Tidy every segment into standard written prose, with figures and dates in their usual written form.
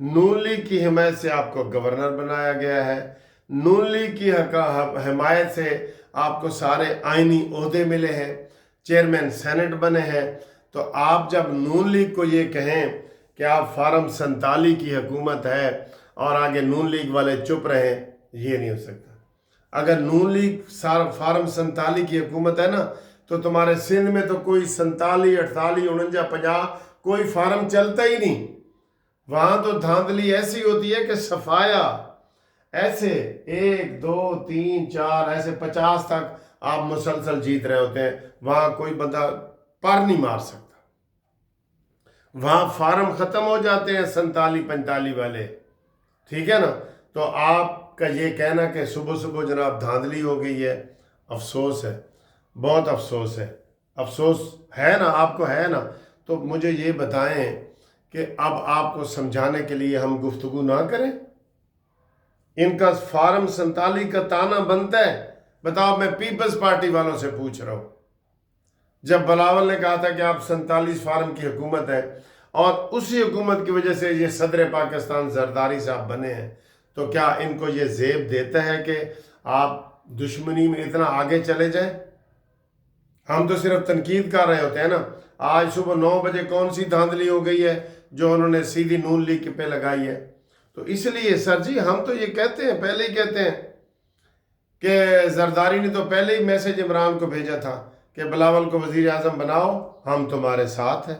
نون league کی حمایت سے آپ کو گورنر بنایا گیا ہے، نون لیگ کی حمایت سے آپ کو سارے آئینی عہدے ملے ہیں، چیئرمین سینٹ بنے ہیں۔ تو آپ جب نون لیگ کو یہ کہیں کہ آپ فارم 47 کی حکومت ہے اور آگے نون لیگ والے چپ رہیں، یہ نہیں ہو سکتا۔ اگر نون لیگ فارم 47 کی حکومت ہے نا، تو تمہارے سندھ میں تو کوئی 47، 48، 49، 50 کوئی فارم چلتا ہی نہیں۔ وہاں تو دھاندلی ایسی ہوتی ہے کہ صفایا ایسے 1، 2، 3، 4 ایسے 50 تک آپ مسلسل جیت رہے ہوتے ہیں، وہاں کوئی بندہ پر نہیں مار سکتا۔ وہاں فارم ختم ہو جاتے ہیں 47، 45 والے، ٹھیک ہے نا۔ تو آپ کا یہ کہنا کہ صبح صبح جناب دھاندلی ہو گئی ہے، افسوس ہے، بہت افسوس ہے۔ افسوس ہے نا، آپ کو ہے نا، تو مجھے یہ بتائیں کہ اب آپ کو سمجھانے کے لیے ہم گفتگو نہ کریں؟ ان کا فارم 47 کا تانا بنتا ہے؟ بتاؤ، میں پیپلز پارٹی والوں سے پوچھ رہا ہوں، جب بلاول نے کہا تھا کہ آپ 47 فارم کی حکومت ہے اور اسی حکومت کی وجہ سے یہ صدر پاکستان زرداری صاحب بنے ہیں، تو کیا ان کو یہ زیب دیتا ہے کہ آپ دشمنی میں اتنا آگے چلے جائیں؟ ہم تو صرف تنقید کر رہے ہوتے ہیں نا۔ آج صبح 9 بجے کون سی دھاندلی ہو گئی ہے جو انہوں نے سیدھی نون لیگ پہ لگائی ہے؟ تو اس لیے سر جی ہم تو یہ کہتے ہیں، پہلے ہی کہتے ہیں کہ زرداری نے تو پہلے ہی میسج عمران کو بھیجا تھا کہ بلاول کو وزیر اعظم بناؤ، ہم تمہارے ساتھ ہیں،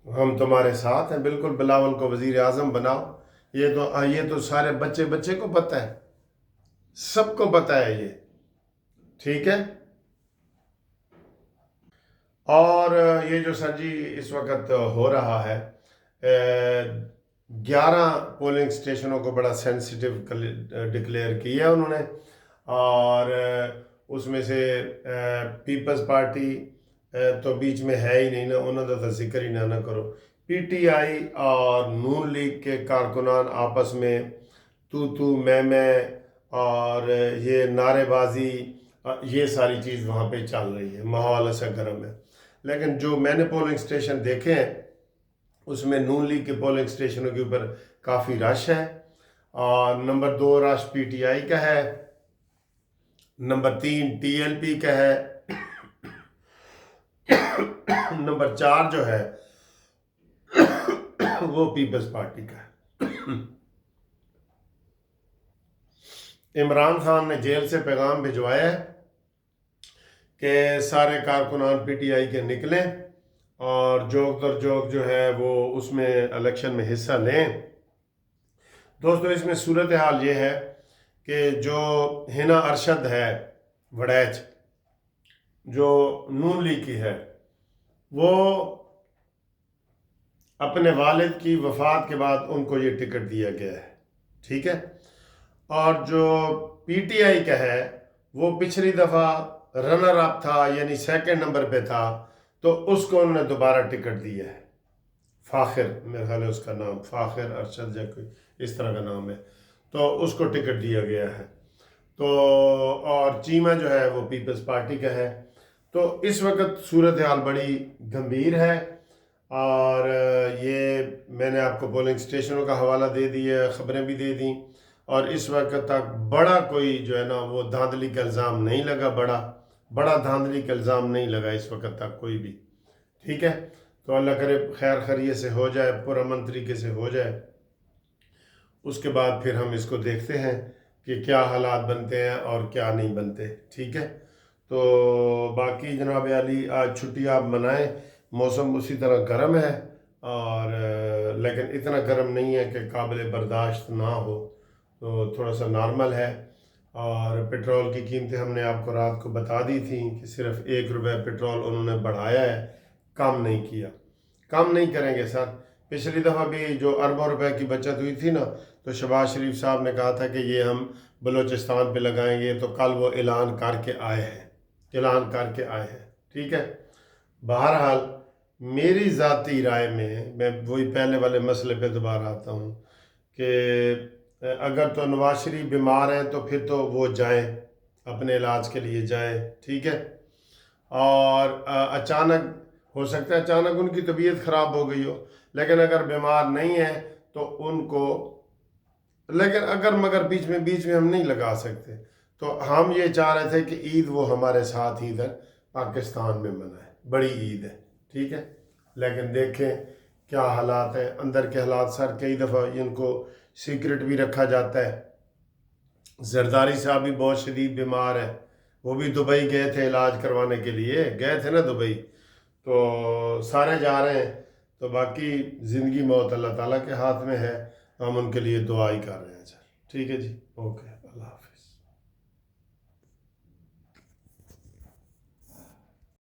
ہم تمہارے ساتھ ہیں، بالکل بلاول کو وزیر اعظم بناؤ۔ یہ تو سارے بچے کو پتہ ہے، سب کو پتہ ہے یہ، ٹھیک ہے۔ اور یہ جو سر جی اس وقت ہو رہا ہے، 11 پولنگ سٹیشنوں کو بڑا سینسٹیو ڈکلیئر کیا انہوں نے، اور اس میں سے پیپلز پارٹی تو بیچ میں ہے ہی نہیں نا، انہوں نے تو ذکر ہی نہ کرو۔ پی ٹی آئی اور نون لیگ کے کارکنان آپس میں تو میں اور یہ نعرے بازی، یہ ساری چیز وہاں پہ چل رہی ہے، ماحول ایسا گرم ہے۔ لیکن جو میں نے پولنگ سٹیشن دیکھے ہیں اس میں نون لیگ کے پولنگ سٹیشنوں کے اوپر کافی رش ہے، اور number 2 rush P T I کا ہے، نمبر 3 ٹی ایل پی کا ہے، نمبر 4 جو ہے وہ پیپلز پارٹی کا ہے۔ عمران خان نے جیل سے پیغام بھجوایا ہے کہ سارے کارکنان پی ٹی آئی کے نکلیں اور جوک در جوک جو ہے وہ اس میں الیکشن میں حصہ لیں۔ دوستو اس میں صورتحال یہ ہے کہ جو ہنا ارشد ہے وڑیچ، جو نون لیگ کی ہے، وہ اپنے والد کی وفات کے بعد ان کو یہ ٹکٹ دیا گیا ہے، ٹھیک ہے۔ اور جو پی ٹی آئی کا ہے وہ پچھلی دفعہ رنر اپ تھا، یعنی 2 نمبر پہ تھا، تو اس کو انہوں نے دوبارہ ٹکٹ دیا ہے، فاخر، میرے خیال ہے اس کا نام فاخر ارشد یا کوئی اس طرح کا نام ہے، تو اس کو ٹکٹ دیا گیا ہے۔ تو اور چیمہ جو ہے وہ پیپلز پارٹی کا ہے۔ تو اس وقت صورتحال بڑی گمبھیر ہے، اور یہ میں نے آپ کو پولنگ سٹیشنوں کا حوالہ دے دیا، خبریں بھی دے دیں، اور اس وقت تک بڑا کوئی جو ہے نا وہ دھاندلی کا الزام نہیں لگا، بڑا دھاندلی کا الزام نہیں لگا اس وقت تک کوئی بھی، ٹھیک ہے۔ تو اللہ کرے خیر خیریت سے ہو جائے، پرامن طریقے سے ہو جائے، اس کے بعد پھر ہم اس کو دیکھتے ہیں کہ کیا حالات بنتے ہیں اور کیا نہیں بنتے، ٹھیک ہے۔ تو باقی جناب علی آج چھٹی آپ منائیں، موسم اسی طرح گرم ہے، اور لیکن اتنا گرم نہیں ہے کہ قابل برداشت نہ ہو، تو تھوڑا سا نارمل ہے۔ اور پیٹرول کی قیمتیں ہم نے آپ کو رات کو بتا دی تھیں کہ صرف 1 روپے پیٹرول انہوں نے بڑھایا ہے، کم نہیں کیا، کم نہیں کریں گے سر۔ پچھلی دفعہ بھی جو اربوں روپے کی بچت ہوئی تھی نا، تو شہباز شریف صاحب نے کہا تھا کہ یہ ہم بلوچستان پہ لگائیں گے، تو کل وہ اعلان کر کے آئے ہیں، ٹھیک ہے۔ بہرحال میری ذاتی رائے میں وہی پہلے والے مسئلے پہ دوبارہ آتا ہوں کہ اگر تو نواز شریف بیمار ہیں تو پھر تو وہ جائیں، اپنے علاج کے لیے جائیں، ٹھیک ہے۔ اور اچانک ہو سکتا ہے اچانک ان کی طبیعت خراب ہو گئی ہو، لیکن اگر بیمار نہیں ہے تو ان کو، لیکن اگر مگر بیچ میں ہم نہیں لگا سکتے، تو ہم یہ چاہ رہے تھے کہ عید وہ ہمارے ساتھ ادھر پاکستان میں منائے، بڑی عید ہے، ٹھیک ہے، لیکن دیکھیں کیا حالات ہیں اندر کے حالات سر، کئی دفعہ ان کو سیکرٹ بھی رکھا جاتا ہے۔ زرداری صاحب بھی بہت شدید بیمار ہے، وہ بھی دبئی گئے تھے علاج کروانے کے لیے، گئے تھے نا دبئی، تو سارے جا رہے ہیں، تو باقی زندگی موت اللہ تعالیٰ کے ہاتھ میں ہے، ہم ان کے لیے دعا ہی کر رہے ہیں سر، ٹھیک ہے جی، اوکے۔